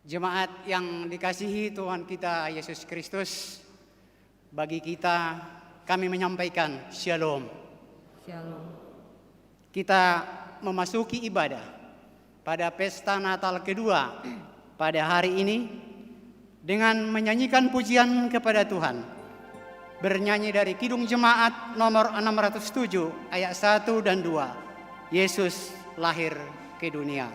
Jemaat yang dikasihi Tuhan kita Yesus Kristus, bagi kita kami menyampaikan Shalom. Shalom. Kita memasuki ibadah pada pesta Natal kedua pada hari ini dengan menyanyikan pujian kepada Tuhan. Bernyanyi dari Kidung Jemaat nomor 607 ayat 1 dan 2. Yesus lahir ke dunia.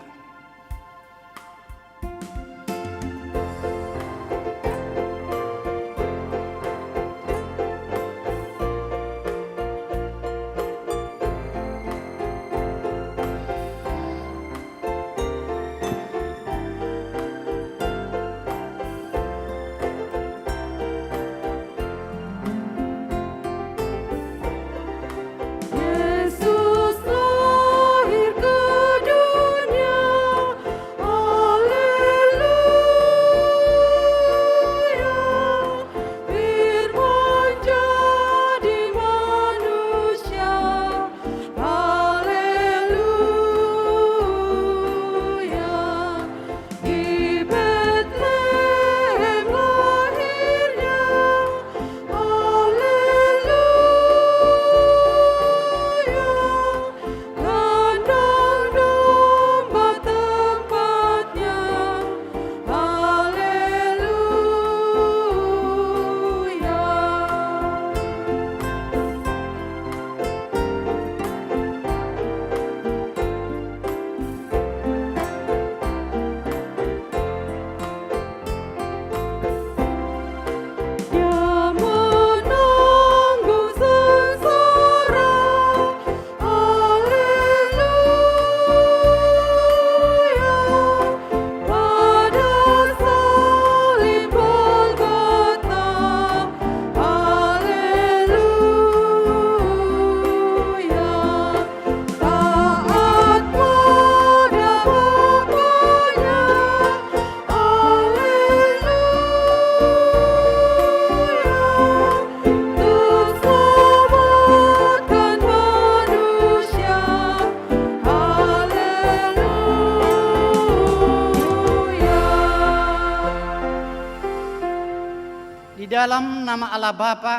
Dalam nama Allah Bapa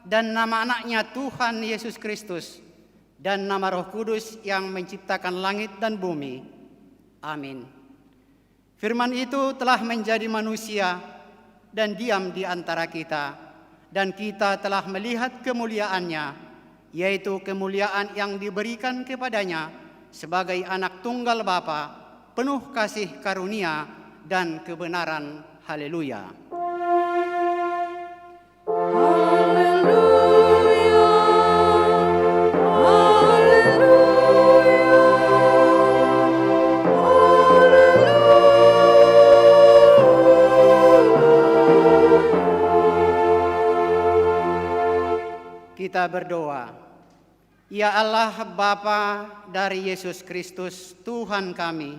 dan nama anaknya Tuhan Yesus Kristus dan nama Roh Kudus yang menciptakan langit dan bumi. Amin. Firman itu telah menjadi manusia dan diam di antara kita, dan kita telah melihat kemuliaannya, yaitu kemuliaan yang diberikan kepadanya sebagai anak tunggal Bapa, penuh kasih karunia dan kebenaran. Haleluya. Kita berdoa. Ya Allah Bapa dari Yesus Kristus Tuhan kami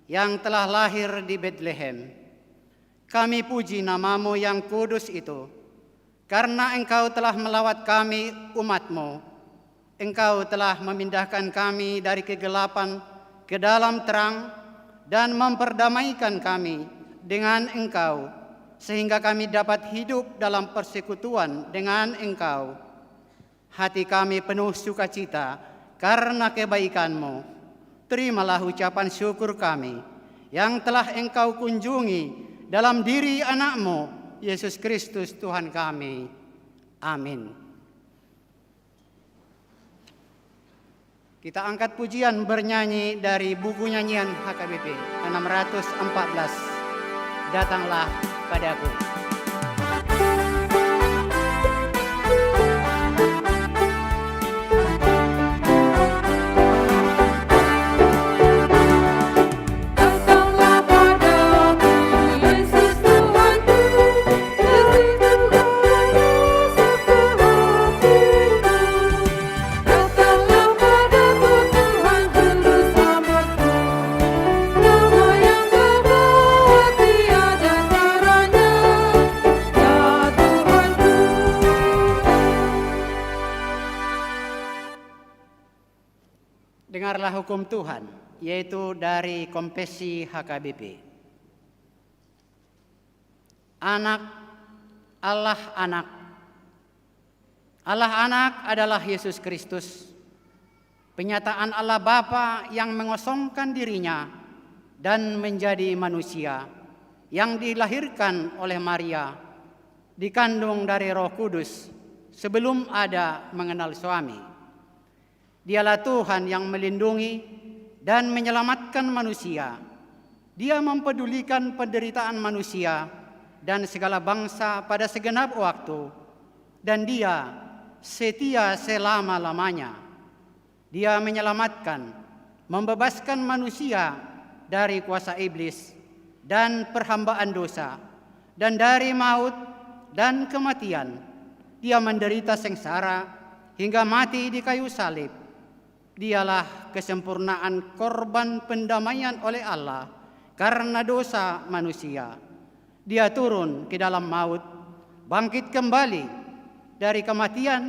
yang telah lahir di Bethlehem, kami puji nama-Mu yang kudus itu, karena Engkau telah melawat kami umat-Mu. Engkau telah memindahkan kami dari kegelapan ke dalam terang dan memperdamaikan kami dengan Engkau, sehingga kami dapat hidup dalam persekutuan dengan Engkau. Hati kami penuh sukacita karena kebaikan-Mu. Terimalah ucapan syukur kami yang telah Engkau kunjungi dalam diri anak-Mu, Yesus Kristus Tuhan kami. Amin. Kita angkat pujian bernyanyi dari buku nyanyian HKBP 614. Datanglah padaku. Dengarlah hukum Tuhan, yaitu dari Konfesi HKBP. Anak, Allah Anak. Allah Anak adalah Yesus Kristus, penyataan Allah Bapa yang mengosongkan dirinya dan menjadi manusia, yang dilahirkan oleh Maria, dikandung dari Roh Kudus sebelum ada mengenal suami. Dialah Tuhan yang melindungi dan menyelamatkan manusia. Dia mempedulikan penderitaan manusia dan segala bangsa pada segenap waktu, dan Dia setia selama-lamanya. Dia menyelamatkan, membebaskan manusia dari kuasa iblis dan perhambaan dosa, dan dari maut dan kematian. Dia menderita sengsara hingga mati di kayu salib. Dialah kesempurnaan korban pendamaian oleh Allah karena dosa manusia. Dia turun ke dalam maut, bangkit kembali dari kematian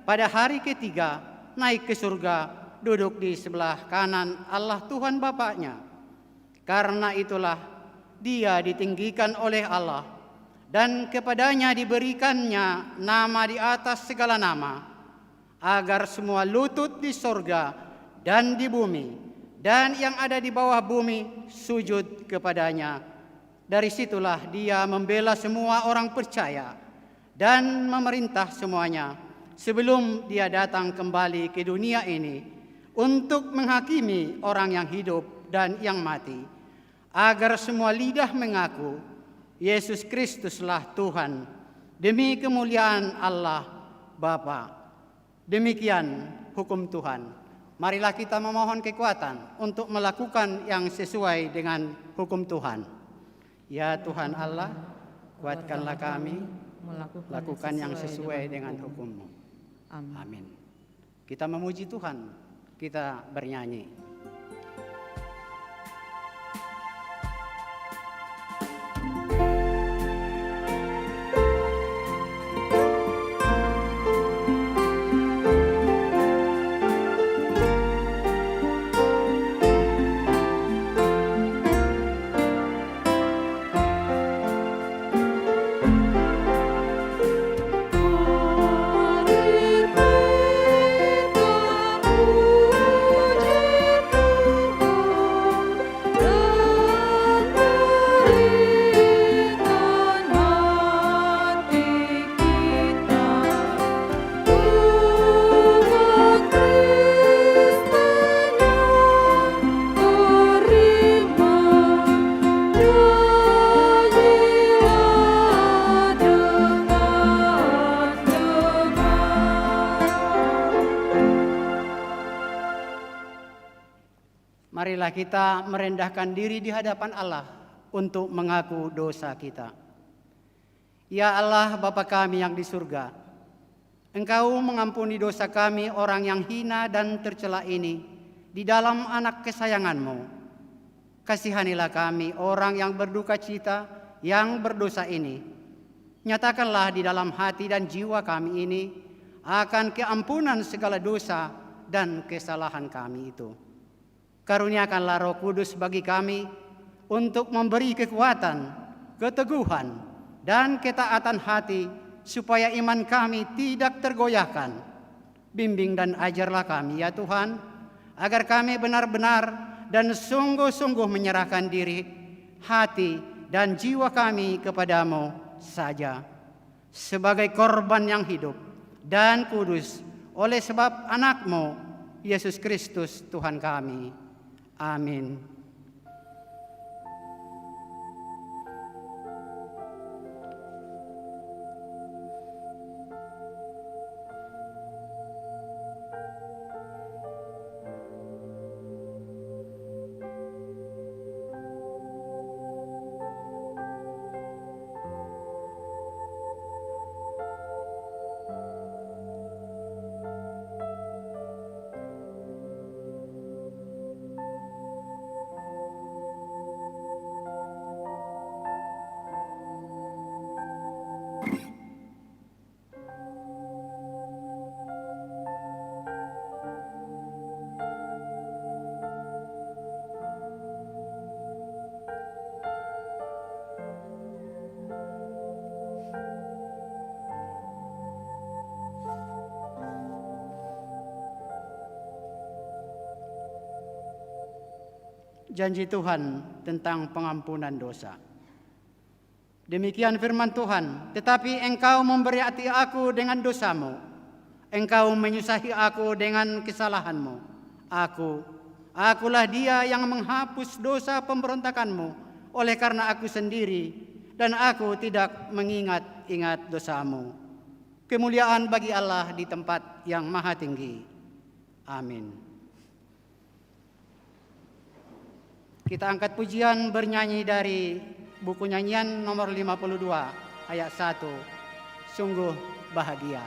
pada hari ketiga, naik ke surga, duduk di sebelah kanan Allah Tuhan Bapaknya. Karena itulah Dia ditinggikan oleh Allah, dan kepadanya diberikannya nama di atas segala nama, agar semua lutut di sorga dan di bumi dan yang ada di bawah bumi sujud kepadanya. Dari situlah Dia membela semua orang percaya dan memerintah semuanya sebelum Dia datang kembali ke dunia ini untuk menghakimi orang yang hidup dan yang mati, agar semua lidah mengaku Yesus Kristuslah Tuhan, demi kemuliaan Allah Bapa. Demikian hukum Tuhan. Marilah kita memohon kekuatan untuk melakukan yang sesuai dengan hukum Tuhan. Ya Tuhan Allah, kuatkanlah kami melakukan yang sesuai dengan hukum-Mu. Amin. Kita memuji Tuhan, kita bernyanyi. Marilah kita merendahkan diri di hadapan Allah untuk mengaku dosa kita. Ya Allah Bapa kami yang di surga, Engkau mengampuni dosa kami orang yang hina dan tercela ini di dalam anak kesayangan-Mu. Kasihanilah kami orang yang berduka cita, yang berdosa ini. Nyatakanlah di dalam hati dan jiwa kami ini akan keampunan segala dosa dan kesalahan kami itu. Karuniakanlah Roh Kudus bagi kami untuk memberi kekuatan, keteguhan, dan ketaatan hati supaya iman kami tidak tergoyahkan. Bimbing dan ajarlah kami ya Tuhan, agar kami benar-benar dan sungguh-sungguh menyerahkan diri, hati, dan jiwa kami kepadamu saja sebagai korban yang hidup dan kudus oleh sebab anak-Mu Yesus Kristus Tuhan kami. Amin. janji Tuhan tentang pengampunan dosa. Demikian firman Tuhan, tetapi engkau memberkati aku dengan dosamu, engkau menyusahi aku dengan kesalahanmu. Akulah dia yang menghapus dosa pemberontakanmu, oleh karena aku sendiri, dan aku tidak mengingat-ingat dosamu. Kemuliaan bagi Allah di tempat yang maha tinggi. Amin. Kita angkat pujian bernyanyi dari buku nyanyian nomor 52 ayat 1. Sungguh bahagia.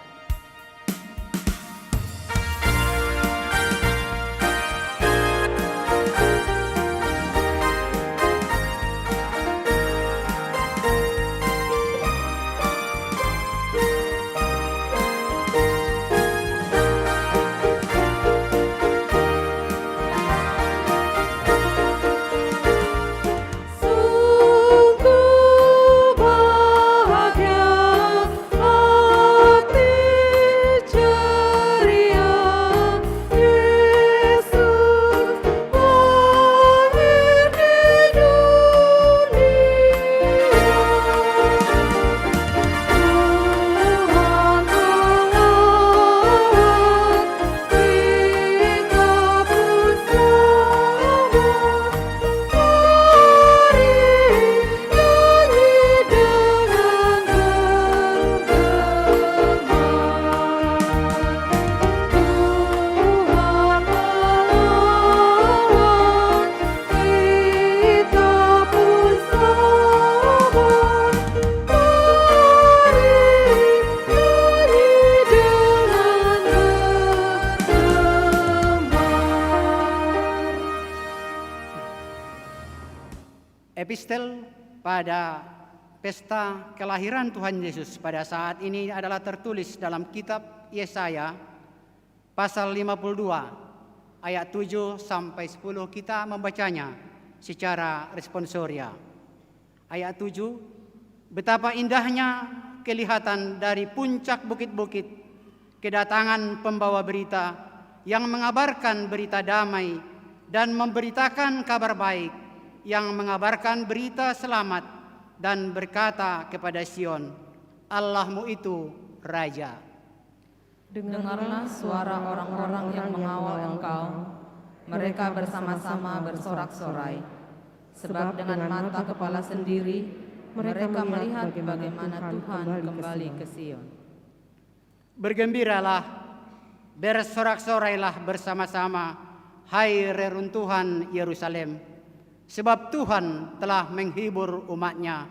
Epistel pada pesta kelahiran Tuhan Yesus pada saat ini adalah tertulis dalam kitab Yesaya pasal 52 ayat 7 sampai 10. Kita membacanya secara responsoria. Ayat 7, betapa indahnya kelihatan dari puncak bukit-bukit kedatangan pembawa berita yang mengabarkan berita damai dan memberitakan kabar baik, yang mengabarkan berita selamat dan berkata kepada Sion, Allahmu itu Raja. Dengarlah suara orang-orang yang mengawal engkau, mereka bersama-sama bersorak-sorai. Sebab dengan mata kepala sendiri, mereka melihat bagaimana Tuhan kembali ke Sion. Bergembiralah, bersorak-sorailah bersama-sama, hai reruntuhan Yerusalem. Sebab Tuhan telah menghibur umat-Nya,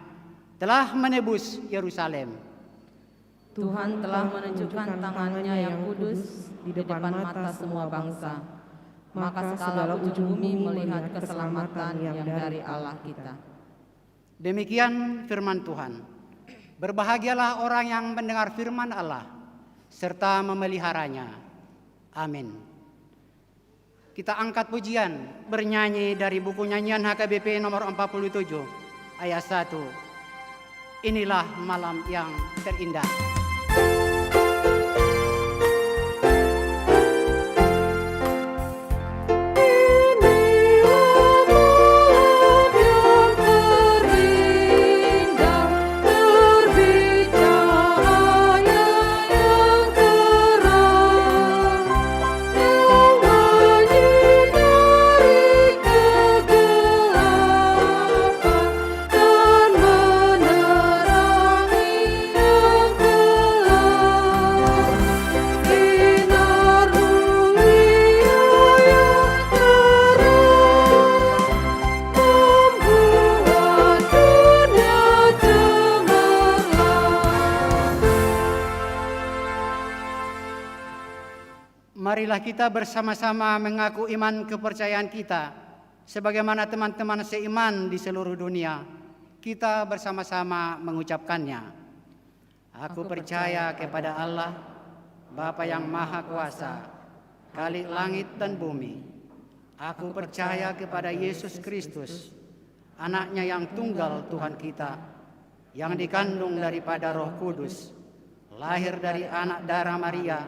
telah menebus Yerusalem. Tuhan telah menunjukkan tangan-Nya yang kudus di depan mata semua bangsa. Maka segala ujung bumi melihat keselamatan yang dari Allah kita. Demikian firman Tuhan. Berbahagialah orang yang mendengar firman Allah, serta memeliharanya. Amin. Kita angkat pujian bernyanyi dari buku nyanyian HKBP nomor 47 ayat 1. Inilah malam yang terindah. Marilah kita bersama-sama mengaku iman kepercayaan kita, sebagaimana teman-teman seiman di seluruh dunia. Kita bersama-sama mengucapkannya. Aku percaya kepada Allah, Bapa yang Maha Kuasa, Khalik langit dan bumi. Aku percaya kepada Yesus Kristus, Anak-Nya yang tunggal Tuhan kita, yang dikandung daripada Roh Kudus, lahir dari anak darah Maria,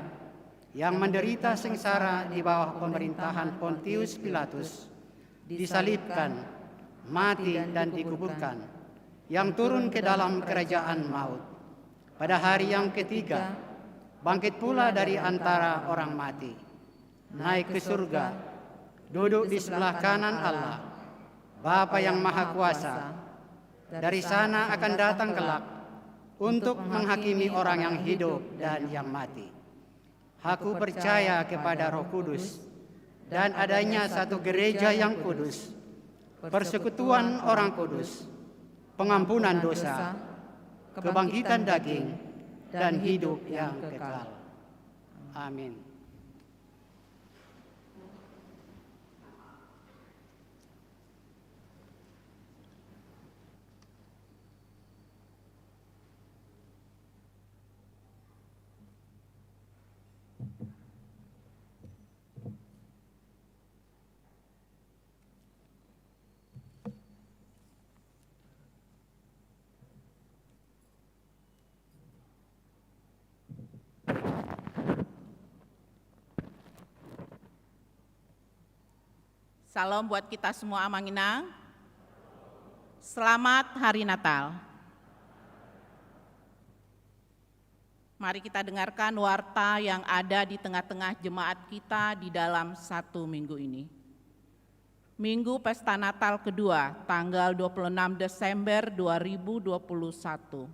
yang menderita sengsara di bawah pemerintahan Pontius Pilatus, disalibkan, mati dan dikuburkan, yang turun ke dalam kerajaan maut. Pada hari yang ketiga, bangkit pula dari antara orang mati, naik ke surga, duduk di sebelah kanan Allah, Bapa yang Maha Kuasa. Dari sana akan datang kelak untuk menghakimi orang yang hidup dan yang mati. Aku percaya kepada Roh Kudus dan adanya satu gereja yang kudus, persekutuan orang kudus, pengampunan dosa, kebangkitan daging, dan hidup yang kekal. Amin. Salam buat kita semua Amanginang. Selamat Hari Natal. Mari kita dengarkan warta yang ada di tengah-tengah jemaat kita di dalam satu minggu ini. Minggu Pesta Natal kedua, tanggal 26 Desember 2021.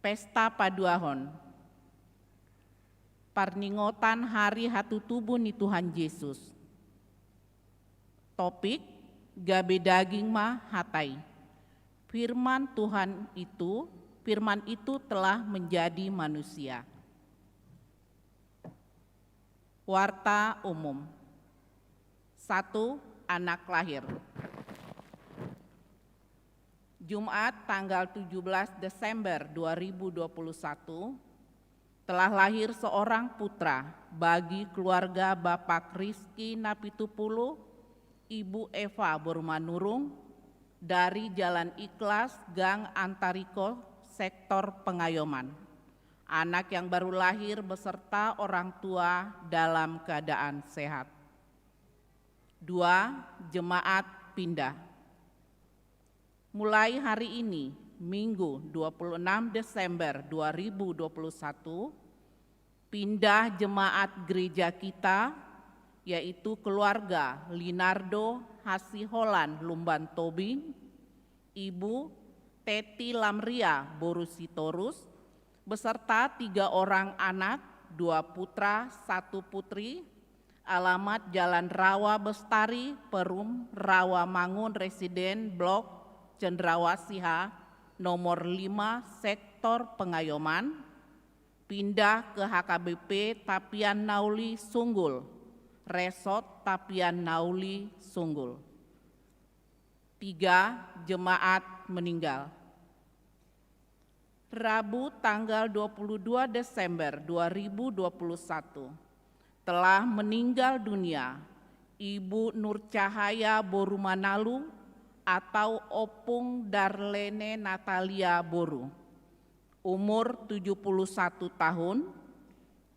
Pesta Paduahon. Parningotan hari hatu tubuh ni Tuhan Yesus. Topik, gabe daging mah hatai. Firman itu telah menjadi manusia. Warta umum. 1. Anak lahir. Jumat tanggal 17 Desember 2021 telah lahir seorang putra bagi keluarga Bapak Rizky Napitupulu, Ibu Eva Borumanurung dari Jalan Ikhlas, Gang Antariko, Sektor Pengayoman. Anak yang baru lahir beserta orang tua dalam keadaan sehat. 2. Jemaat pindah. Mulai hari ini, Minggu 26 Desember 2021, pindah jemaat gereja kita, yaitu keluarga Linardo Hasiholan Lumban Tobing, Ibu Teti Lamria Borusitorus, beserta 3 orang anak, 2 putra, 1 putri, alamat Jalan Rawa Bestari, Perum, Rawa Mangun, Residen, Blok Cendrawasih, nomor 5, Sektor Pengayoman, pindah ke HKBP Tapian Nauli Sunggul, Resort Tapian Nauli Sunggul. 3. Jemaat meninggal. Rabu tanggal 22 Desember 2021 telah meninggal dunia Ibu Nur Cahaya Borumanalu atau Opung Darlene Natalia Boru, umur 71 tahun,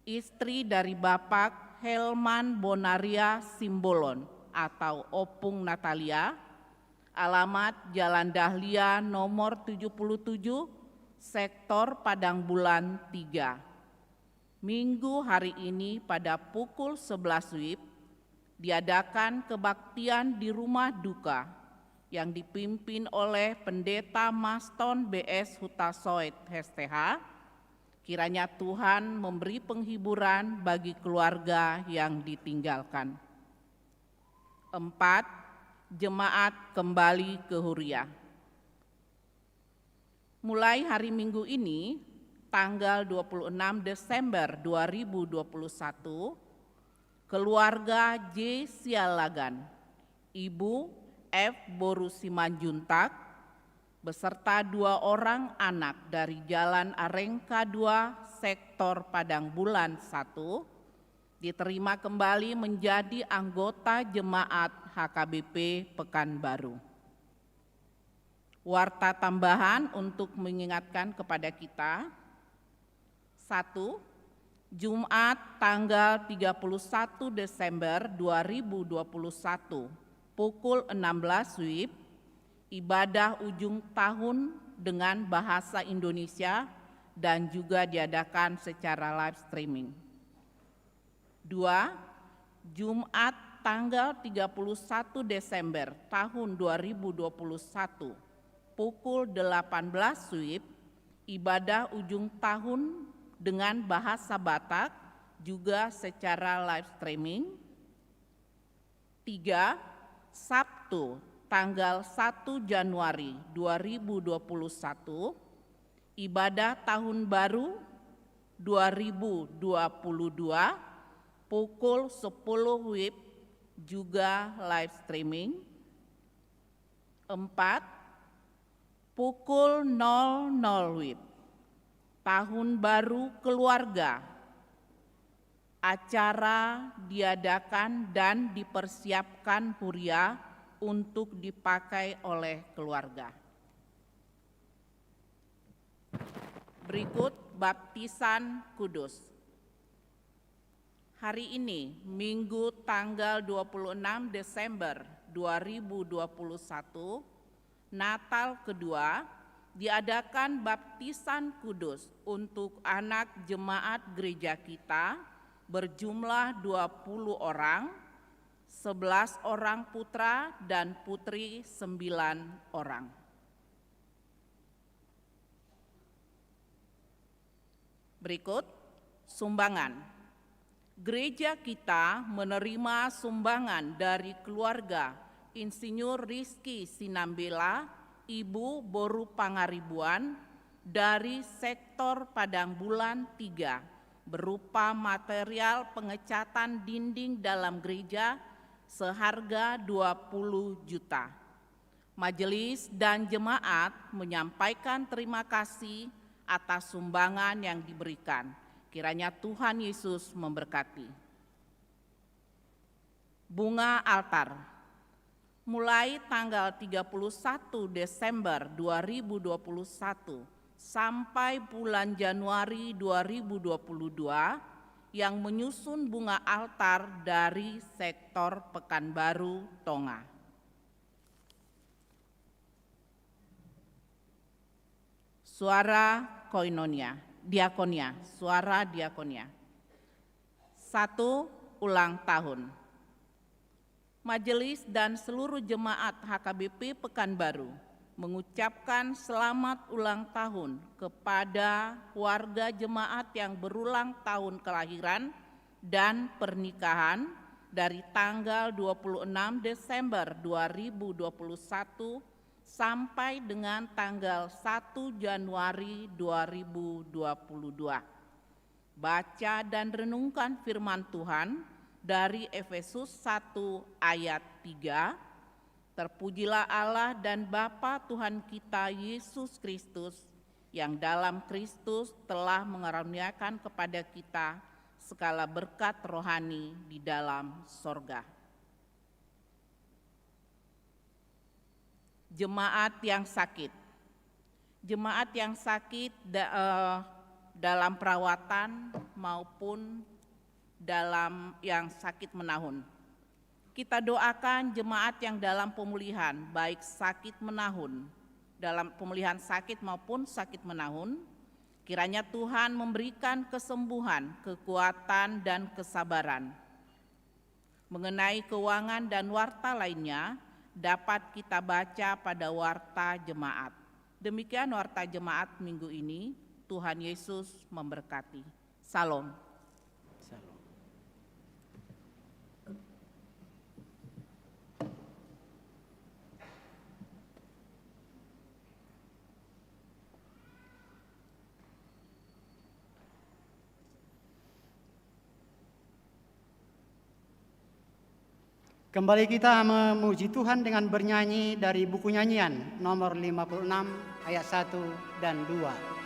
istri dari Bapak Helman Bonaria Simbolon atau Opung Natalia, alamat Jalan Dahlia nomor 77, Sektor Padang Bulan 3. Minggu hari ini pada pukul 11 WIB diadakan kebaktian di rumah duka yang dipimpin oleh Pendeta Maston BS Hutasoit HSTH. Kiranya Tuhan memberi penghiburan bagi keluarga yang ditinggalkan. 4. Jemaat kembali ke Huria. Mulai hari Minggu ini, tanggal 26 Desember 2021, keluarga J. Sialagan, Ibu F. Boru Simanjuntak, beserta 2 orang anak dari Jalan Arengka 2, Sektor Padang Bulan 1, diterima kembali menjadi anggota jemaat HKBP Pekanbaru. Warta tambahan untuk mengingatkan kepada kita. 1. Jumat tanggal 31 Desember 2021 pukul 16 WIB, ibadah ujung tahun dengan bahasa Indonesia dan juga diadakan secara live streaming. 2. Jumat tanggal 31 Desember tahun 2021 pukul 18 WIB, ibadah ujung tahun dengan bahasa Batak juga secara live streaming. 3. Sabtu tanggal 1 Januari 2021, ibadah tahun baru 2022 pukul 10 WIB juga live streaming. 4. Pukul 00 WIB, tahun baru keluarga. Acara diadakan dan dipersiapkan huria untuk dipakai oleh keluarga. Berikut baptisan kudus. Hari ini, Minggu tanggal 26 Desember 2021, Natal kedua, diadakan baptisan kudus untuk anak jemaat gereja kita berjumlah 20 orang, 11 orang putra dan putri 9 orang. Berikut sumbangan. Gereja kita menerima sumbangan dari keluarga Insinyur Rizky Sinambela, Ibu Boru Pangaribuan dari sektor Padang Bulan 3 berupa material pengecatan dinding dalam gereja seharga 20 juta. Majelis dan jemaat menyampaikan terima kasih atas sumbangan yang diberikan. Kiranya Tuhan Yesus memberkati. Bunga altar. Mulai tanggal 31 Desember 2021 sampai bulan Januari 2022 yang menyusun bunga altar dari sektor Pekanbaru, Tonga. Suara koinonia. Diakonia, suara diakonia. 1. Ulang tahun. Majelis dan seluruh jemaat HKBP Pekanbaru mengucapkan selamat ulang tahun kepada warga jemaat yang berulang tahun kelahiran dan pernikahan dari tanggal 26 Desember 2021 sampai dengan tanggal 1 Januari 2022. Baca dan renungkan firman Tuhan dari Efesus 1 ayat 3. Terpujilah Allah dan Bapa Tuhan kita Yesus Kristus, yang dalam Kristus telah mengaruniakan kepada kita segala berkat rohani di dalam sorga. Jemaat yang sakit. Jemaat yang sakit dalam perawatan maupun dalam yang sakit menahun. Kita doakan jemaat yang dalam pemulihan, baik sakit menahun, dalam pemulihan sakit maupun sakit menahun, kiranya Tuhan memberikan kesembuhan, kekuatan, dan kesabaran. Mengenai keuangan dan warta lainnya, dapat kita baca pada warta jemaat. Demikian warta jemaat minggu ini. Tuhan Yesus memberkati. Salam. Kembali kita memuji Tuhan dengan bernyanyi dari buku nyanyian nomor 56 ayat 1 dan 2.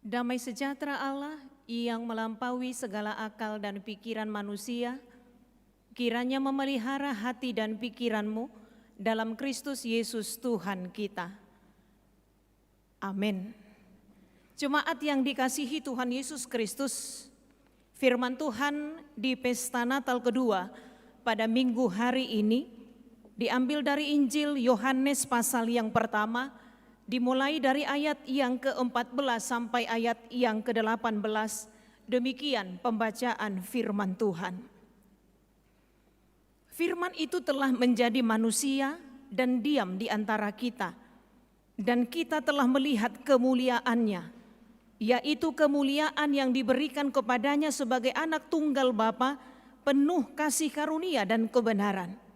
Damai sejahtera Allah yang melampaui segala akal dan pikiran manusia, kiranya memelihara hati dan pikiranmu dalam Kristus Yesus Tuhan kita. Amin. Jemaat yang dikasihi Tuhan Yesus Kristus, firman Tuhan di pesta Natal kedua pada minggu hari ini diambil dari Injil Yohanes pasal yang pertama, dimulai dari ayat yang ke-14 sampai ayat yang ke-18. Demikian pembacaan firman Tuhan. Firman itu telah menjadi manusia dan diam di antara kita, dan kita telah melihat kemuliaannya, yaitu kemuliaan yang diberikan kepadanya sebagai anak tunggal Bapa, penuh kasih karunia dan kebenaran.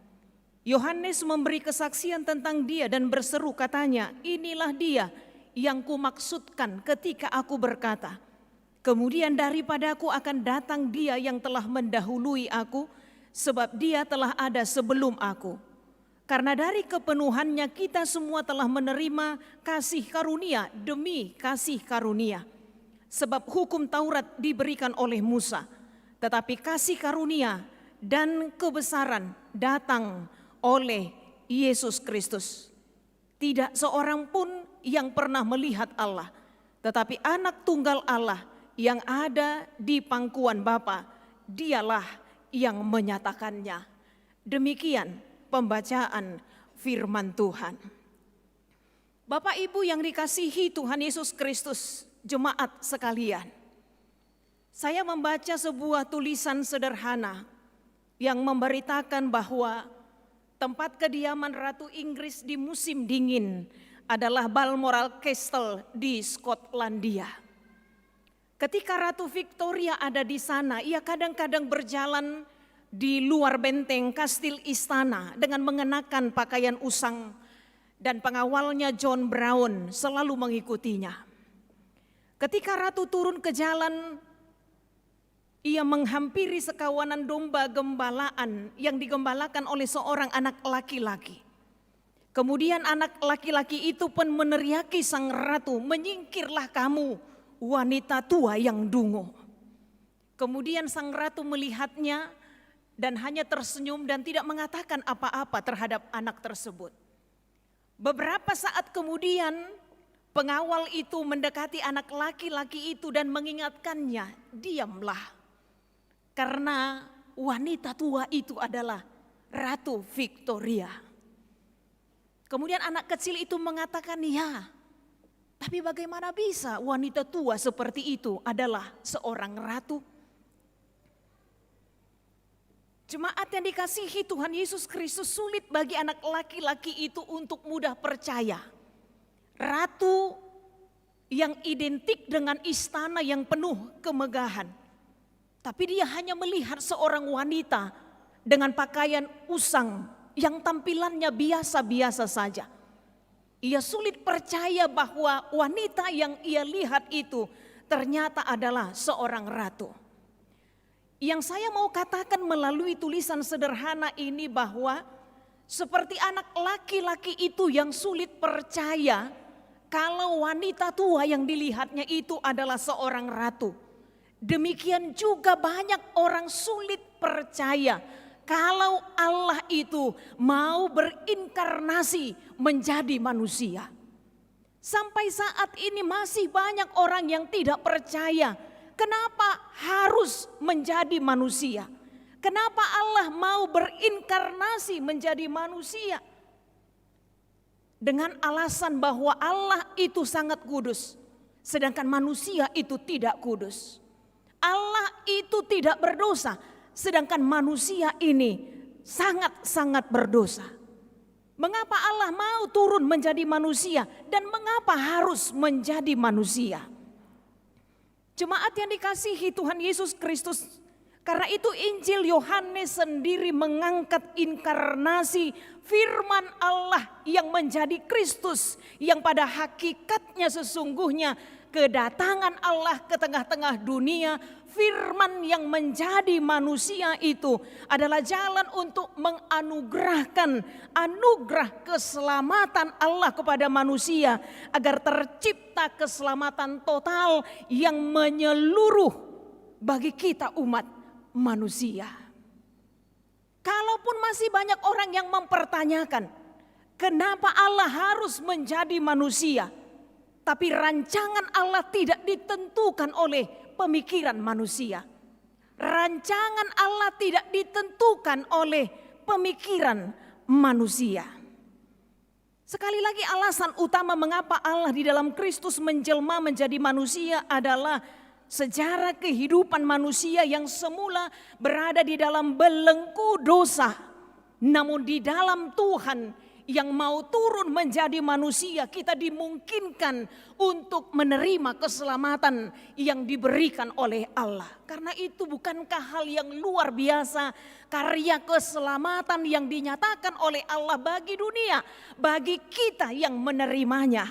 Yohanes memberi kesaksian tentang dia dan berseru katanya, inilah dia yang kumaksudkan ketika aku berkata, kemudian daripadaku akan datang dia yang telah mendahului aku, sebab dia telah ada sebelum aku. Karena dari kepenuhannya kita semua telah menerima kasih karunia demi kasih karunia. Sebab hukum Taurat diberikan oleh Musa, tetapi kasih karunia dan kebesaran datang oleh Yesus Kristus. Tidak seorang pun yang pernah melihat Allah, tetapi anak tunggal Allah yang ada di pangkuan Bapa, dialah yang menyatakannya. Demikian pembacaan firman Tuhan. Bapak Ibu yang dikasihi Tuhan Yesus Kristus, jemaat sekalian, saya membaca sebuah tulisan sederhana yang memberitakan bahwa tempat kediaman Ratu Inggris di musim dingin adalah Balmoral Castle di Skotlandia. Ketika Ratu Victoria ada di sana, ia kadang-kadang berjalan di luar benteng kastil istana dengan mengenakan pakaian usang, dan pengawalnya John Brown selalu mengikutinya. Ketika Ratu turun ke jalan, ia menghampiri sekawanan domba gembalaan yang digembalakan oleh seorang anak laki-laki. Kemudian anak laki-laki itu pun meneriaki sang ratu, menyingkirlah kamu, wanita tua yang dungu. Kemudian sang ratu melihatnya dan hanya tersenyum dan tidak mengatakan apa-apa terhadap anak tersebut. Beberapa saat kemudian pengawal itu mendekati anak laki-laki itu dan mengingatkannya, diamlah. Karena wanita tua itu adalah Ratu Victoria. Kemudian anak kecil itu mengatakan, ya, tapi bagaimana bisa wanita tua seperti itu adalah seorang ratu? Jemaat yang dikasihi Tuhan Yesus Kristus, sulit bagi anak laki-laki itu untuk mudah percaya. Ratu yang identik dengan istana yang penuh kemegahan. Tapi dia hanya melihat seorang wanita dengan pakaian usang yang tampilannya biasa-biasa saja. Ia sulit percaya bahwa wanita yang ia lihat itu ternyata adalah seorang ratu. Yang saya mau katakan melalui tulisan sederhana ini bahwa seperti anak laki-laki itu yang sulit percaya kalau wanita tua yang dilihatnya itu adalah seorang ratu. Demikian juga banyak orang sulit percaya kalau Allah itu mau berinkarnasi menjadi manusia. Sampai saat ini masih banyak orang yang tidak percaya kenapa harus menjadi manusia. Kenapa Allah mau berinkarnasi menjadi manusia? Dengan alasan bahwa Allah itu sangat kudus, sedangkan manusia itu tidak kudus. Allah itu tidak berdosa, sedangkan manusia ini sangat-sangat berdosa. Mengapa Allah mau turun menjadi manusia dan mengapa harus menjadi manusia? Jemaat yang dikasihi Tuhan Yesus Kristus, Karena itu Injil Yohanes sendiri mengangkat inkarnasi firman Allah yang menjadi Kristus, yang pada hakikatnya sesungguhnya kedatangan Allah ke tengah-tengah dunia, firman yang menjadi manusia itu adalah jalan untuk menganugerahkan anugerah keselamatan Allah kepada manusia agar tercipta keselamatan total yang menyeluruh bagi kita umat manusia. Kalaupun masih banyak orang yang mempertanyakan kenapa Allah harus menjadi manusia, tapi rancangan Allah tidak ditentukan oleh pemikiran manusia. Rancangan Allah tidak ditentukan oleh pemikiran manusia. Sekali lagi alasan utama mengapa Allah di dalam Kristus menjelma menjadi manusia adalah sejarah kehidupan manusia yang semula berada di dalam belenggu dosa. Namun di dalam Tuhan yang mau turun menjadi manusia, kita dimungkinkan untuk menerima keselamatan yang diberikan oleh Allah. Karena itu bukankah hal yang luar biasa karya keselamatan yang dinyatakan oleh Allah bagi dunia, bagi kita yang menerimanya.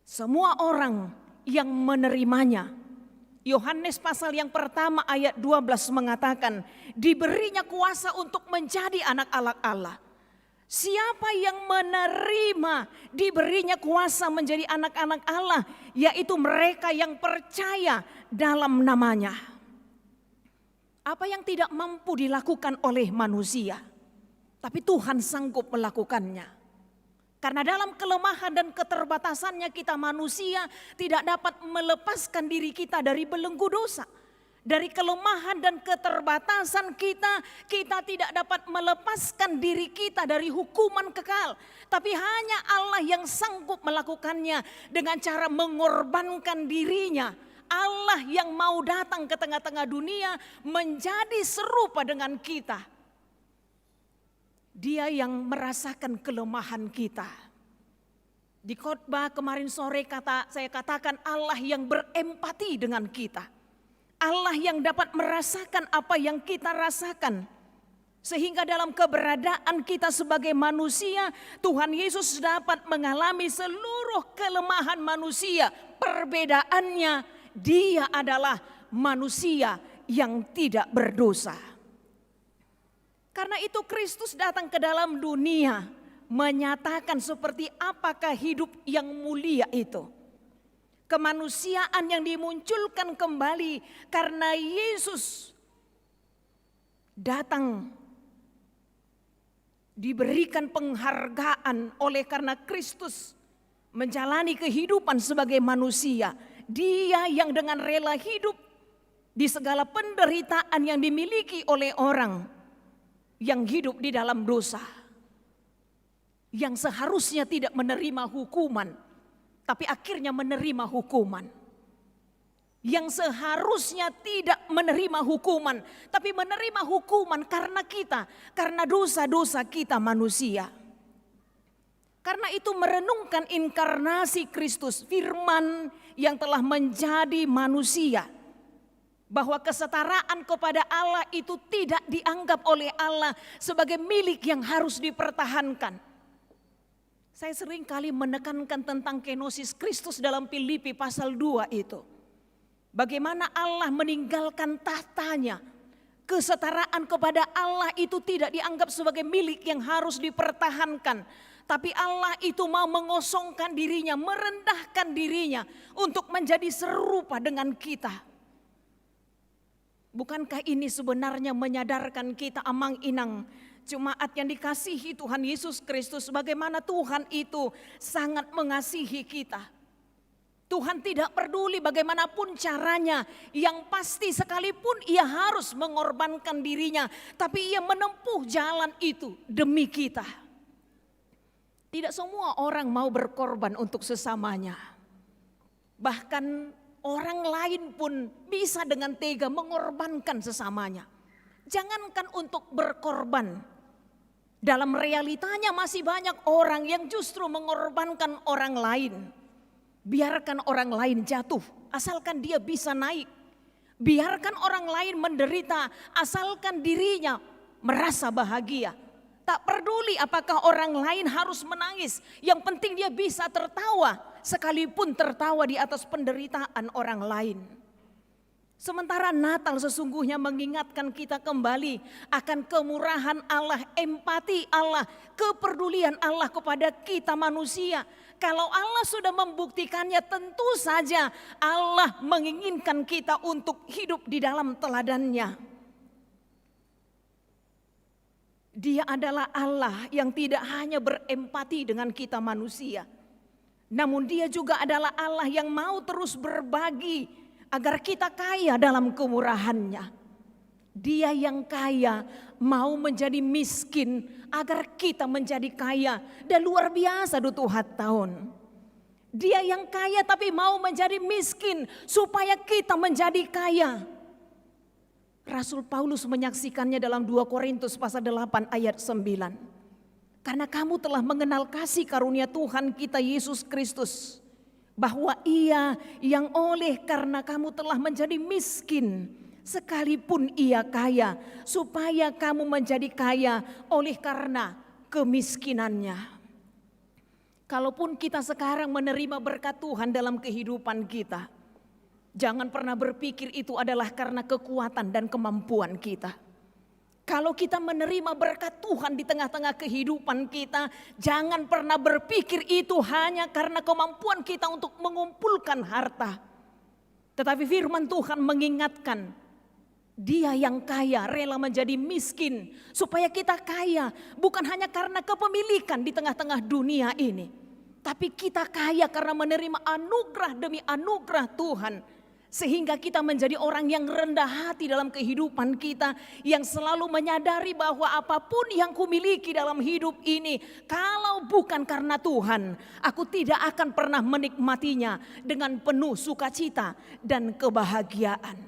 Semua orang yang menerimanya. Yohanes pasal yang pertama ayat 12 mengatakan, diberinya kuasa untuk menjadi anak-anak Allah. Siapa yang menerima diberinya kuasa menjadi anak-anak Allah, yaitu mereka yang percaya dalam namanya. Apa yang tidak mampu dilakukan oleh manusia, tapi Tuhan sanggup melakukannya. Karena dalam kelemahan dan keterbatasannya kita manusia tidak dapat melepaskan diri kita dari belenggu dosa. Dari kelemahan dan keterbatasan kita tidak dapat melepaskan diri kita dari hukuman kekal. Tapi hanya Allah yang sanggup melakukannya dengan cara mengorbankan dirinya. Allah yang mau datang ke tengah-tengah dunia menjadi serupa dengan kita. Dia yang merasakan kelemahan kita. Di khotbah kemarin sore saya katakan Allah yang berempati dengan kita. Allah yang dapat merasakan apa yang kita rasakan. Sehingga dalam keberadaan kita sebagai manusia, Tuhan Yesus dapat mengalami seluruh kelemahan manusia. Perbedaannya, Dia adalah manusia yang tidak berdosa. Karena itu Kristus datang ke dalam dunia menyatakan seperti apakah hidup yang mulia itu. Kemanusiaan yang dimunculkan kembali karena Yesus datang diberikan penghargaan oleh karena Kristus menjalani kehidupan sebagai manusia. Dia yang dengan rela hidup di segala penderitaan yang dimiliki oleh orang yang hidup di dalam dosa, yang seharusnya tidak menerima hukuman tapi akhirnya menerima hukuman. Yang seharusnya tidak menerima hukuman, tapi menerima hukuman karena kita, karena dosa-dosa kita manusia. Karena itu merenungkan inkarnasi Kristus, firman yang telah menjadi manusia. Bahwa kesetaraan kepada Allah itu tidak dianggap oleh Allah sebagai milik yang harus dipertahankan. Saya sering kali menekankan tentang kenosis Kristus dalam Filipi pasal 2 itu. Bagaimana Allah meninggalkan tahtanya. Kesetaraan kepada Allah itu tidak dianggap sebagai milik yang harus dipertahankan. Tapi Allah itu mau mengosongkan dirinya, merendahkan dirinya untuk menjadi serupa dengan kita. Bukankah ini sebenarnya menyadarkan kita amang-inang jemaat yang dikasihi Tuhan Yesus Kristus, bagaimana Tuhan itu sangat mengasihi kita. Tuhan tidak peduli bagaimanapun caranya, yang pasti sekalipun ia harus mengorbankan dirinya, tapi ia menempuh jalan itu demi kita. Tidak semua orang mau berkorban untuk sesamanya. Bahkan orang lain pun bisa dengan tega mengorbankan sesamanya. Jangankan untuk berkorban. Dalam realitanya masih banyak orang yang justru mengorbankan orang lain. Biarkan orang lain jatuh, asalkan dia bisa naik. Biarkan orang lain menderita, asalkan dirinya merasa bahagia. Tak peduli apakah orang lain harus menangis, yang penting dia bisa tertawa, sekalipun tertawa di atas penderitaan orang lain. Sementara Natal sesungguhnya mengingatkan kita kembali akan kemurahan Allah, empati Allah, kepedulian Allah kepada kita manusia. Kalau Allah sudah membuktikannya, tentu saja Allah menginginkan kita untuk hidup di dalam teladannya. Dia adalah Allah yang tidak hanya berempati dengan kita manusia, namun Dia juga adalah Allah yang mau terus berbagi agar kita kaya dalam kemurahannya. Dia yang kaya mau menjadi miskin agar kita menjadi kaya. Dan luar biasa tahun. Dia yang kaya tapi mau menjadi miskin supaya kita menjadi kaya. Rasul Paulus menyaksikannya dalam 2 Korintus pasal 8 ayat 9. Karena kamu telah mengenal kasih karunia Tuhan kita Yesus Kristus, bahwa Ia yang oleh karena kamu telah menjadi miskin, sekalipun Ia kaya, supaya kamu menjadi kaya oleh karena kemiskinannya. Kalaupun kita sekarang menerima berkat Tuhan dalam kehidupan kita, jangan pernah berpikir itu adalah karena kekuatan dan kemampuan kita. Kalau kita menerima berkat Tuhan di tengah-tengah kehidupan kita, jangan pernah berpikir itu hanya karena kemampuan kita untuk mengumpulkan harta. Tetapi firman Tuhan mengingatkan, Dia yang kaya rela menjadi miskin supaya kita kaya. Bukan hanya karena kepemilikan di tengah-tengah dunia ini, tapi kita kaya karena menerima anugerah demi anugerah Tuhan. Sehingga kita menjadi orang yang rendah hati dalam kehidupan kita, yang selalu menyadari bahwa apapun yang kumiliki dalam hidup ini, kalau bukan karena Tuhan, aku tidak akan pernah menikmatinya dengan penuh sukacita dan kebahagiaan.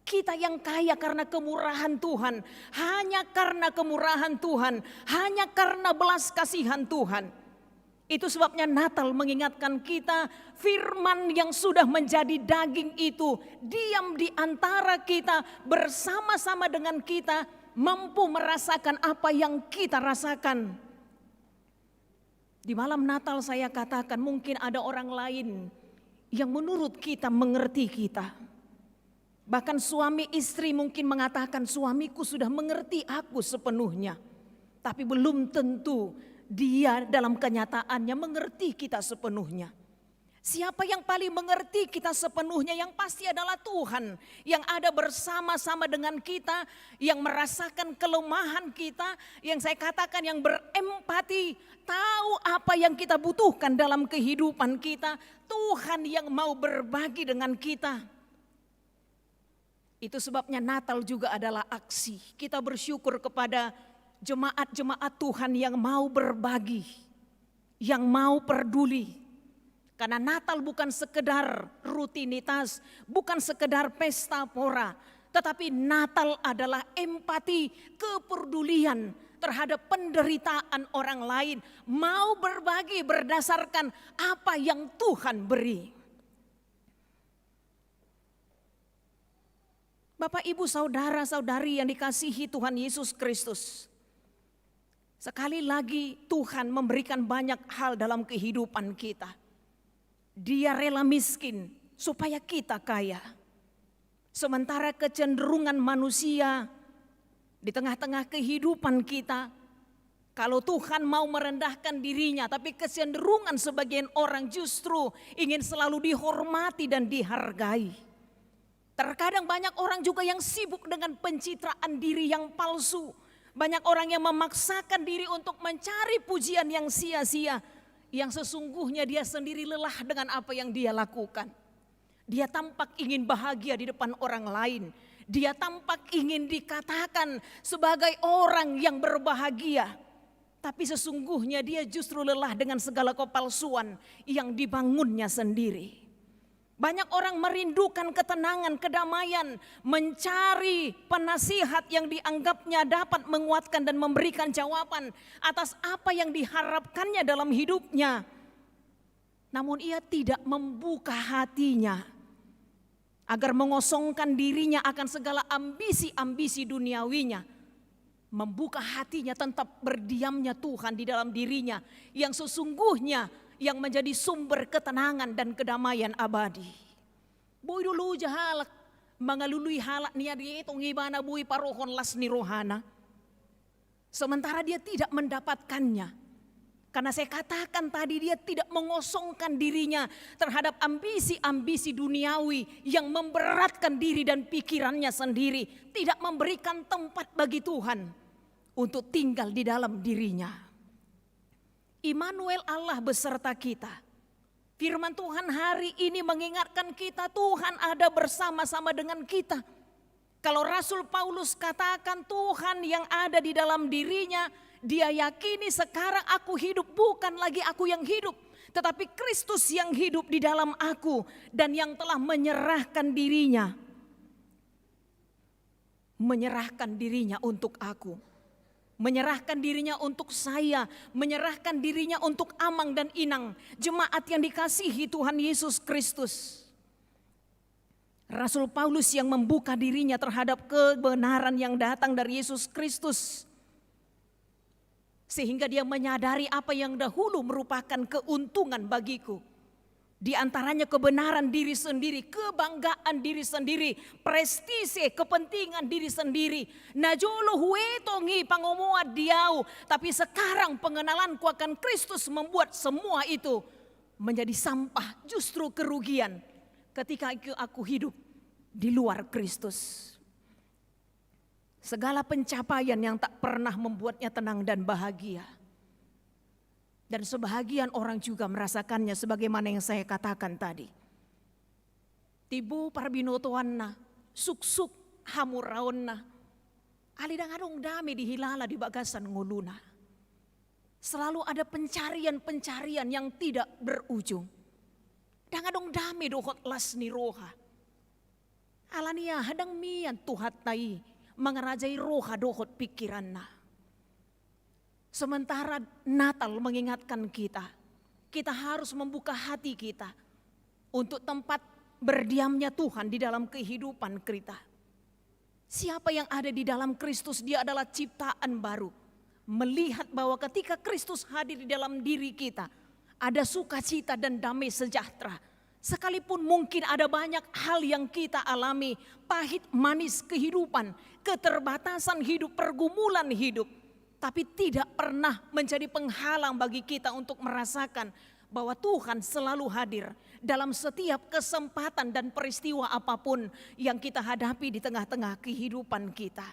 Kita yang kaya karena kemurahan Tuhan, hanya karena kemurahan Tuhan, hanya karena belas kasihan Tuhan. Itu sebabnya Natal mengingatkan kita, firman yang sudah menjadi daging itu diam di antara kita, bersama-sama dengan kita, mampu merasakan apa yang kita rasakan. Di malam Natal saya katakan, mungkin ada orang lain yang menurut kita mengerti kita. Bahkan suami istri mungkin mengatakan, suamiku sudah mengerti aku sepenuhnya. Tapi belum tentu Dia dalam kenyataannya mengerti kita sepenuhnya. Siapa yang paling mengerti kita sepenuhnya? Yang pasti adalah Tuhan yang ada bersama-sama dengan kita, yang merasakan kelemahan kita, yang saya katakan yang berempati, tahu apa yang kita butuhkan dalam kehidupan kita. Tuhan yang mau berbagi dengan kita. Itu sebabnya Natal juga adalah aksi. Kita bersyukur kepada jemaat-jemaat Tuhan yang mau berbagi, yang mau peduli. Karena Natal bukan sekedar rutinitas, bukan sekedar pesta pora, tetapi Natal adalah empati, kepedulian terhadap penderitaan orang lain, mau berbagi berdasarkan apa yang Tuhan beri. Bapak, Ibu, saudara-saudari yang dikasihi Tuhan Yesus Kristus, sekali lagi Tuhan memberikan banyak hal dalam kehidupan kita. Dia rela miskin supaya kita kaya. Sementara kecenderungan manusia di tengah-tengah kehidupan kita, kalau Tuhan mau merendahkan dirinya, tapi kecenderungan sebagian orang justru ingin selalu dihormati dan dihargai. Terkadang banyak orang juga yang sibuk dengan pencitraan diri yang palsu. Banyak orang yang memaksakan diri untuk mencari pujian yang sia-sia, yang sesungguhnya dia sendiri lelah dengan apa yang dia lakukan. Dia tampak ingin bahagia di depan orang lain. Dia tampak ingin dikatakan sebagai orang yang berbahagia. Tapi sesungguhnya dia justru lelah dengan segala kepalsuan yang dibangunnya sendiri. Banyak orang merindukan ketenangan, kedamaian, mencari penasihat yang dianggapnya dapat menguatkan dan memberikan jawaban atas apa yang diharapkannya dalam hidupnya. Namun ia tidak membuka hatinya. agar mengosongkan dirinya akan segala ambisi-ambisi duniawinya, membuka hatinya tetap berdiamnya Tuhan di dalam dirinya yang sesungguhnya yang menjadi sumber ketenangan dan kedamaian abadi. Bui dulu jahalak mengalului halak niya diitong ibana bui parohon las ni rohana. Sementara dia tidak mendapatkannya. Karena saya katakan tadi dia tidak mengosongkan dirinya terhadap ambisi-ambisi duniawi yang memberatkan diri dan pikirannya sendiri. Tidak memberikan tempat bagi Tuhan untuk tinggal di dalam dirinya. Immanuel, Allah beserta kita. Firman Tuhan hari ini mengingatkan kita Tuhan ada bersama-sama dengan kita. Kalau Rasul Paulus katakan Tuhan yang ada di dalam dirinya, dia yakini sekarang aku hidup bukan lagi aku yang hidup, tetapi Kristus yang hidup di dalam aku dan yang telah menyerahkan dirinya. Menyerahkan dirinya untuk aku. Menyerahkan dirinya untuk saya, menyerahkan dirinya untuk Amang dan Inang, jemaat yang dikasihi Tuhan Yesus Kristus. Rasul Paulus yang membuka dirinya terhadap kebenaran yang datang dari Yesus Kristus. Sehingga dia menyadari apa yang dahulu merupakan keuntungan bagiku. Di antaranya kebenaran diri sendiri, kebanggaan diri sendiri, prestise, kepentingan diri sendiri. Najolo huetongi pangomoa diau. Tapi sekarang pengenalanku akan Kristus membuat semua itu menjadi sampah, justru kerugian. Ketika aku hidup di luar Kristus. Segala pencapaian yang tak pernah membuatnya tenang dan bahagia. Dan sebahagian orang juga merasakannya sebagaimana yang saya katakan tadi. Tibu parbinotoanna, suksuk hamuraonna, alidang-adong dami dihilala di bagasan nguluna. Selalu ada pencarian-pencarian yang tidak berujung. Dangadong dami dohot las ni roha. Alania hadang mian tuhat tai mengerajai roha dohot pikiranna. Sementara Natal mengingatkan kita harus membuka hati kita untuk tempat berdiamnya Tuhan di dalam kehidupan kita. Siapa yang ada di dalam Kristus, dia adalah ciptaan baru. Melihat bahwa ketika Kristus hadir di dalam diri kita, ada sukacita dan damai sejahtera. Sekalipun mungkin ada banyak hal yang kita alami, pahit manis kehidupan, keterbatasan hidup, pergumulan hidup. Tapi tidak pernah menjadi penghalang bagi kita untuk merasakan bahwa Tuhan selalu hadir dalam setiap kesempatan dan peristiwa apapun yang kita hadapi di tengah-tengah kehidupan kita.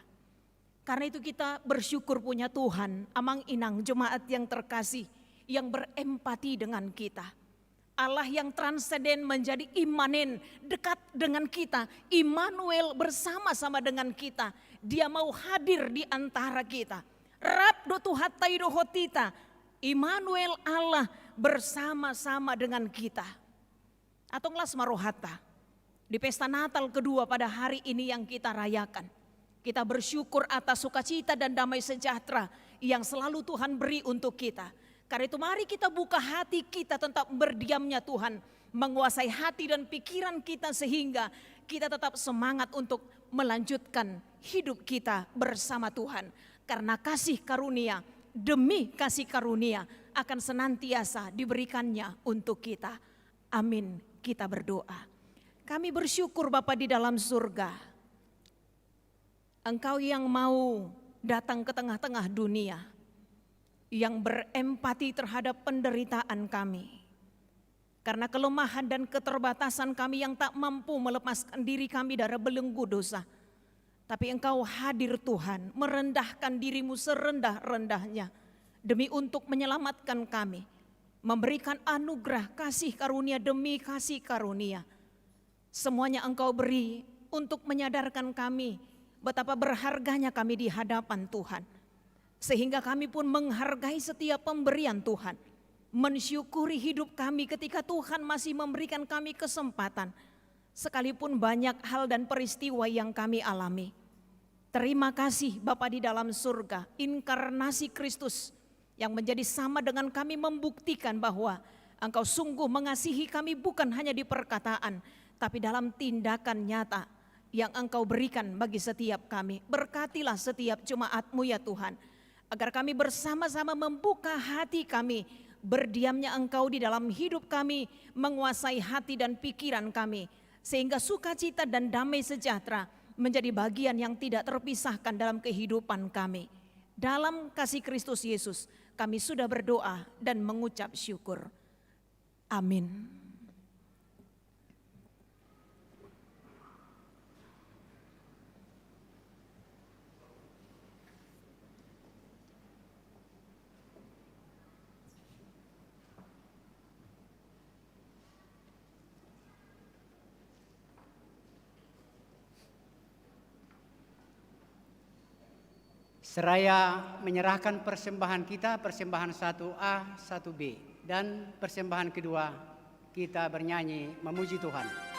Karena itu kita bersyukur punya Tuhan, Amang Inang jemaat yang terkasih, yang berempati dengan kita. Allah yang transenden menjadi imanen, dekat dengan kita. Immanuel bersama-sama dengan kita. Dia mau hadir di antara kita. Rab do tuhatai do hotita, Immanuel Allah bersama-sama dengan kita. Atonglas marohata, di pesta Natal kedua pada hari ini yang kita rayakan. Kita bersyukur atas sukacita dan damai sejahtera yang selalu Tuhan beri untuk kita. Karena itu mari kita buka hati kita tentang berdiamnya Tuhan. Menguasai hati dan pikiran kita sehingga kita tetap semangat untuk melanjutkan hidup kita bersama Tuhan. Karena kasih karunia, demi kasih karunia akan senantiasa diberikannya untuk kita. Amin, kita berdoa. Kami bersyukur Bapa di dalam surga. Engkau yang mau datang ke tengah-tengah dunia. Yang berempati terhadap penderitaan kami. Karena kelemahan dan keterbatasan kami yang tak mampu melepaskan diri kami dari belenggu dosa. Tapi Engkau hadir Tuhan, merendahkan dirimu serendah-rendahnya. Demi untuk menyelamatkan kami. Memberikan anugerah kasih karunia demi kasih karunia. Semuanya Engkau beri untuk menyadarkan kami betapa berharganya kami di hadapan Tuhan. Sehingga kami pun menghargai setiap pemberian Tuhan. Mensyukuri hidup kami ketika Tuhan masih memberikan kami kesempatan. Sekalipun banyak hal dan peristiwa yang kami alami. Terima kasih Bapa di dalam surga, inkarnasi Kristus yang menjadi sama dengan kami membuktikan bahwa Engkau sungguh mengasihi kami bukan hanya di perkataan, tapi dalam tindakan nyata yang Engkau berikan bagi setiap kami. Berkatilah setiap jemaat-Mu ya Tuhan, agar kami bersama-sama membuka hati kami, berdiamnya Engkau di dalam hidup kami, menguasai hati dan pikiran kami, sehingga sukacita dan damai sejahtera menjadi bagian yang tidak terpisahkan dalam kehidupan kami. Dalam kasih Kristus Yesus kami sudah berdoa dan mengucap syukur. Amin. Seraya menyerahkan persembahan kita, persembahan 1A, 1B, dan persembahan kedua, kita bernyanyi memuji Tuhan.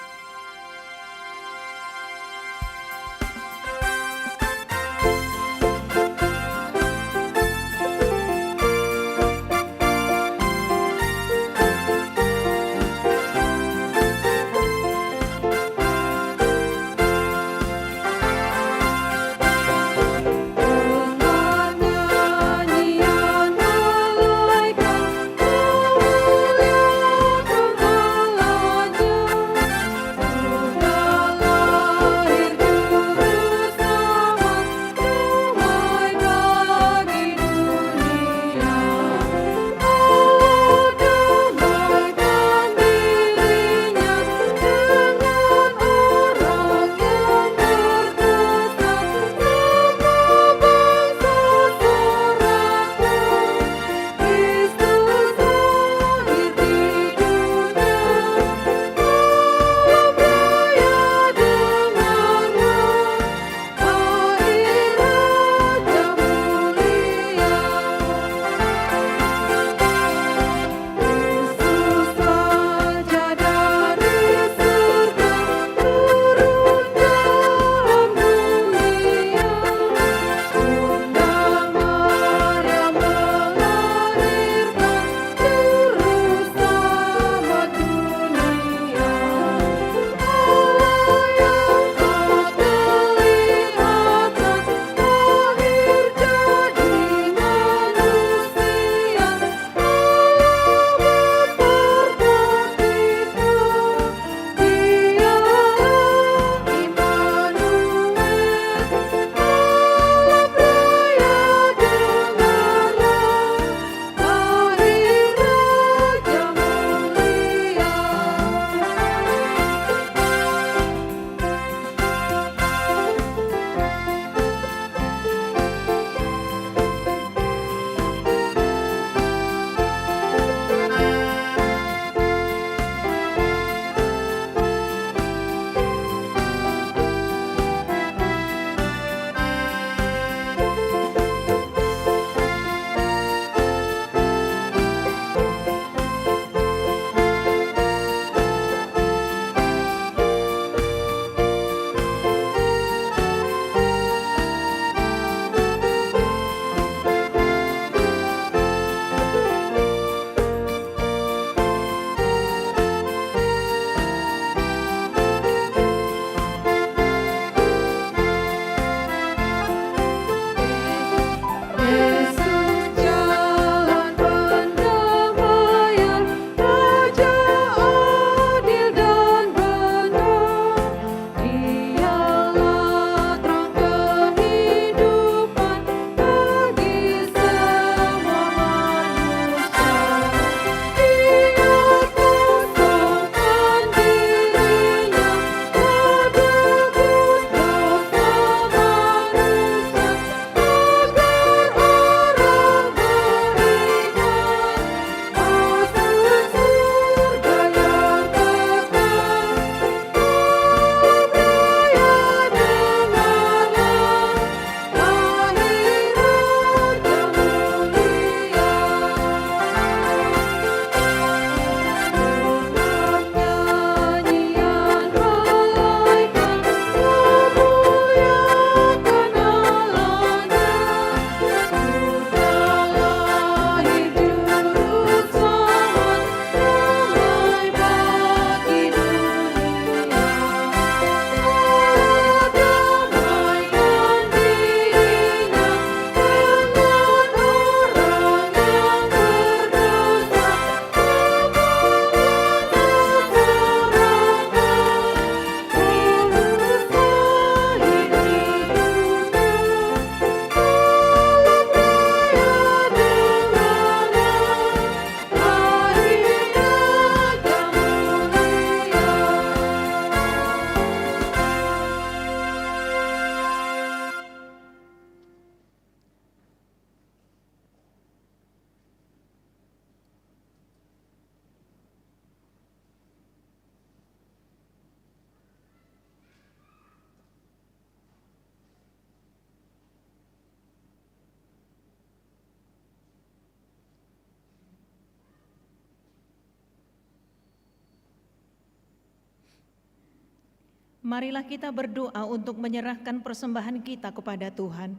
Marilah kita berdoa untuk menyerahkan persembahan kita kepada Tuhan.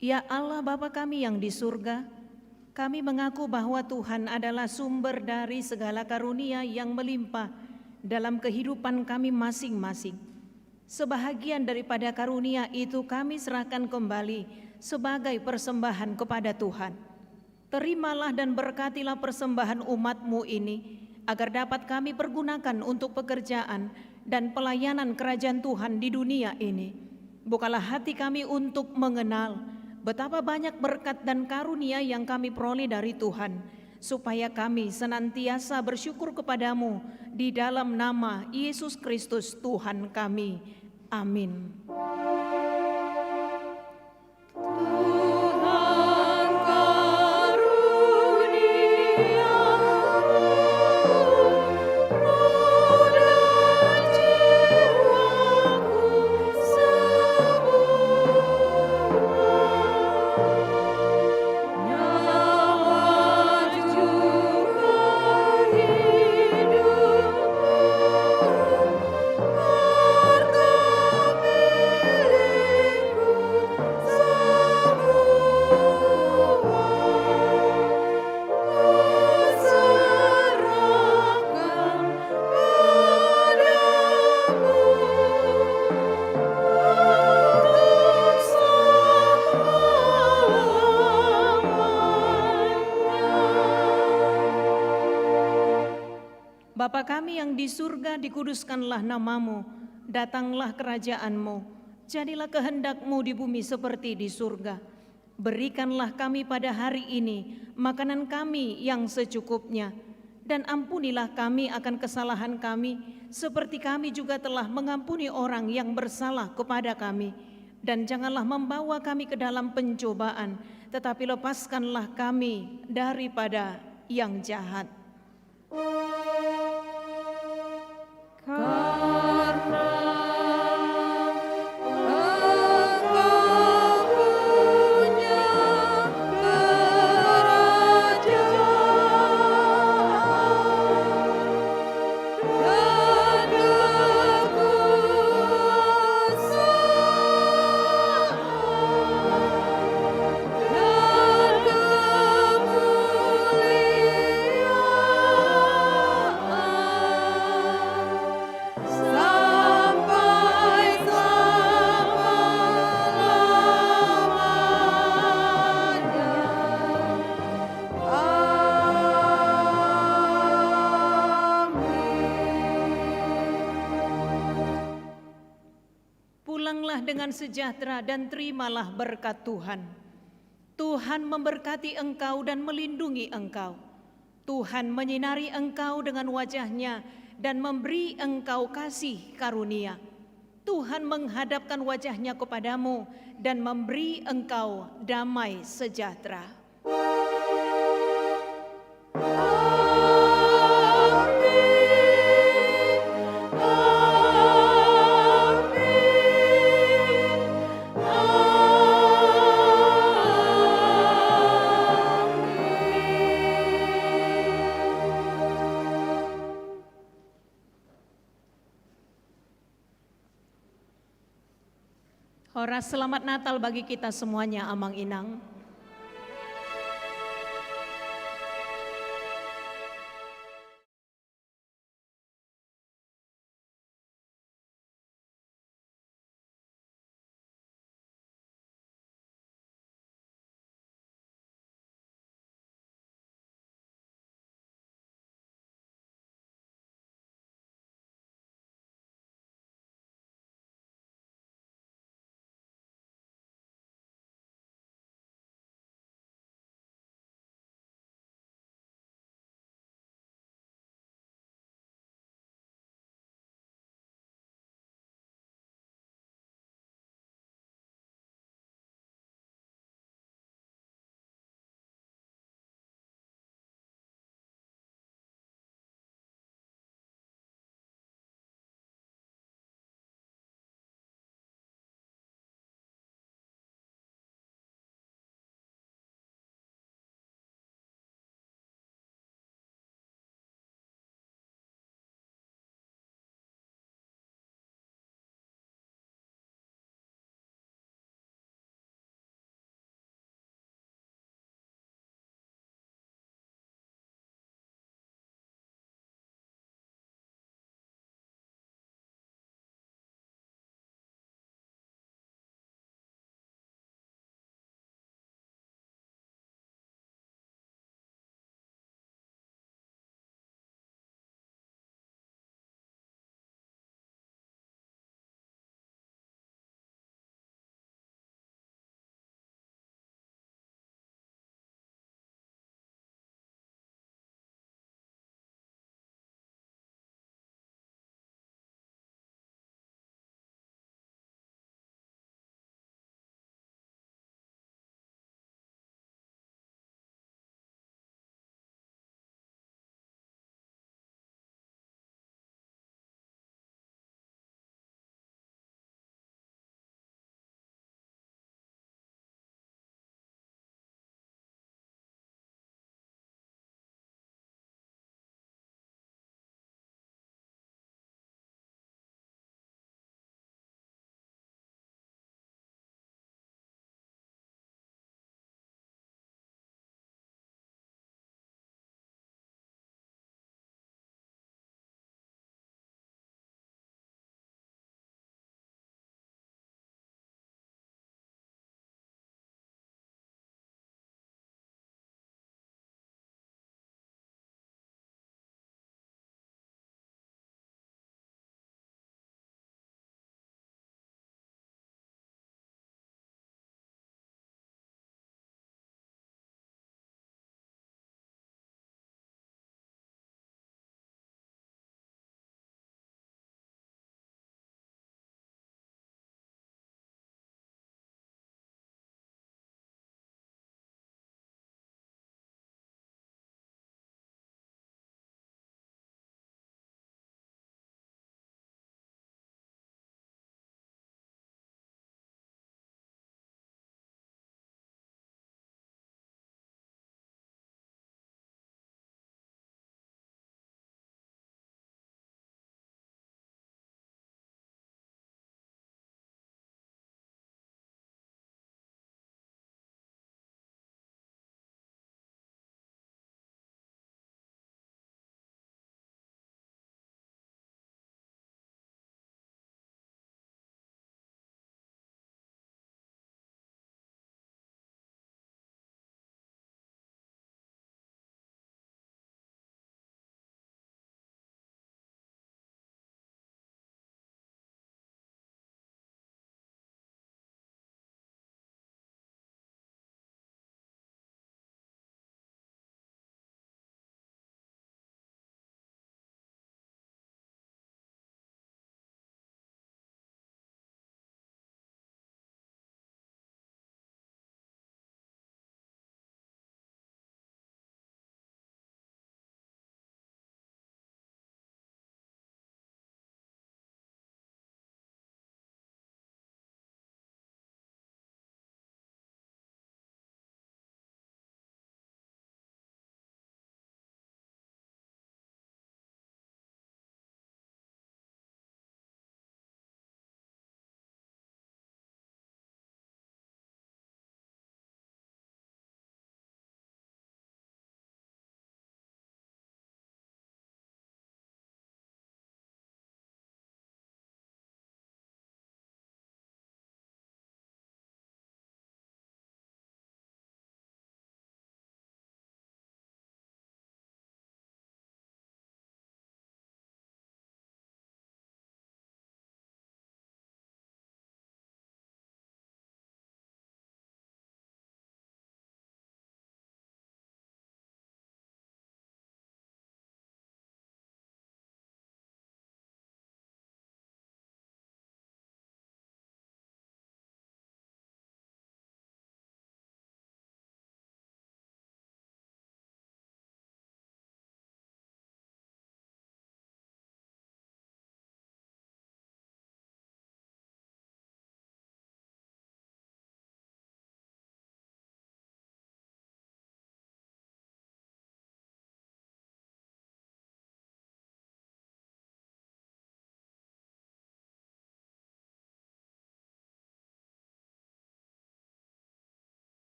Ya Allah Bapa kami yang di surga, kami mengaku bahwa Tuhan adalah sumber dari segala karunia yang melimpah dalam kehidupan kami masing-masing. Sebahagian daripada karunia itu kami serahkan kembali sebagai persembahan kepada Tuhan. Terimalah dan berkatilah persembahan umat-Mu ini, agar dapat kami pergunakan untuk pekerjaan dan pelayanan kerajaan Tuhan di dunia ini. Bukalah hati kami untuk mengenal betapa banyak berkat dan karunia yang kami peroleh dari Tuhan, supaya kami senantiasa bersyukur kepadamu di dalam nama Yesus Kristus Tuhan kami. Amin. Bapa kami yang di surga, dikuduskanlah namamu, datanglah kerajaan-Mu, jadilah kehendak-Mu di bumi seperti di surga. Berikanlah kami pada hari ini makanan kami yang secukupnya, dan ampunilah kami akan kesalahan kami, seperti kami juga telah mengampuni orang yang bersalah kepada kami. Dan janganlah membawa kami ke dalam pencobaan, tetapi lepaskanlah kami daripada yang jahat. Pulanglah dengan sejahtera dan terimalah berkat Tuhan. Tuhan memberkati engkau dan melindungi engkau. Tuhan menyinari engkau dengan wajah-Nya dan memberi engkau kasih karunia. Tuhan menghadapkan wajah-Nya kepadamu dan memberi engkau damai sejahtera. Horas selamat Natal bagi kita semuanya, Amang Inang.